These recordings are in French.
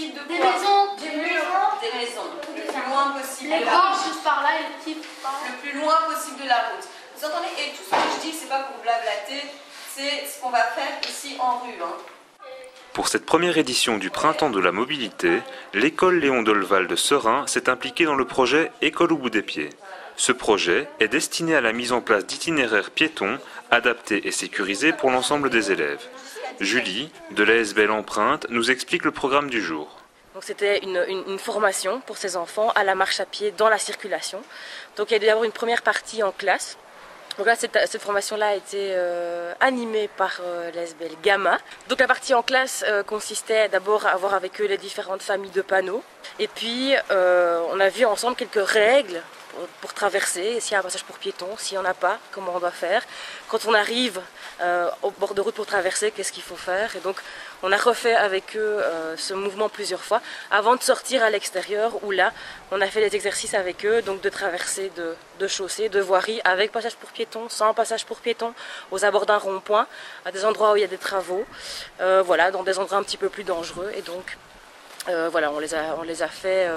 possible de Des quoi? maisons. Des murs, des maisons. Le plus loin possible Les de la grands route. juste par là et les petits par là. Le plus loin possible de la route. Vous entendez? Et tout ce que je dis, c'est pas pour blablater, c'est ce qu'on va faire ici en rue. Pour cette première édition du Printemps de la mobilité, l'école Léon Dolval de Seraing s'est impliquée dans le projet École au bout des pieds. Ce projet est destiné à la mise en place d'itinéraires piétons adaptés et sécurisés pour l'ensemble des élèves. Julie, de l'ASBL Empreinte, nous explique le programme du jour. C'était une formation pour ces enfants à la marche à pied dans la circulation. Donc il y a d'abord une première partie en classe. Donc là, cette formation-là a été animée par l'ASBL Gamma. Donc la partie en classe consistait d'abord à voir avec eux les différentes familles de panneaux. Et puis on a vu ensemble quelques règles pour traverser, s'il y a un passage pour piétons, s'il n'y en a pas, comment on doit faire. Quand on arrive au bord de route pour traverser, qu'est-ce qu'il faut faire. Et donc on a refait avec eux ce mouvement plusieurs fois avant de sortir à l'extérieur où là on a fait les exercices avec eux, donc de traverser de chaussées, de voiries avec passage pour piétons, sans passage pour piétons, aux abords d'un rond-point, à des endroits où il y a des travaux, voilà, dans des endroits un petit peu plus dangereux. Et donc voilà, on les a fait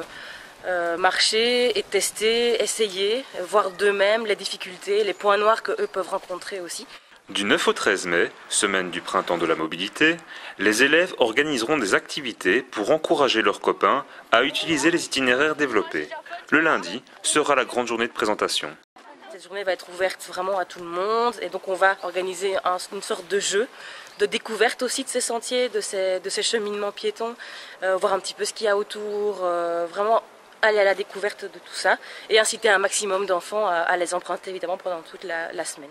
marcher et tester, essayer, voir d'eux-mêmes les difficultés, les points noirs qu'eux peuvent rencontrer aussi. Du 9 au 13 mai, semaine du Printemps de la mobilité, les élèves organiseront des activités pour encourager leurs copains à utiliser les itinéraires développés. Le lundi sera la grande journée de présentation. Cette journée va être ouverte vraiment à tout le monde et donc on va organiser une sorte de jeu, de découverte aussi de ces sentiers, de ces cheminements piétons, voir un petit peu ce qu'il y a autour, vraiment aller à la découverte de tout ça et inciter un maximum d'enfants à les emprunter évidemment pendant toute la semaine.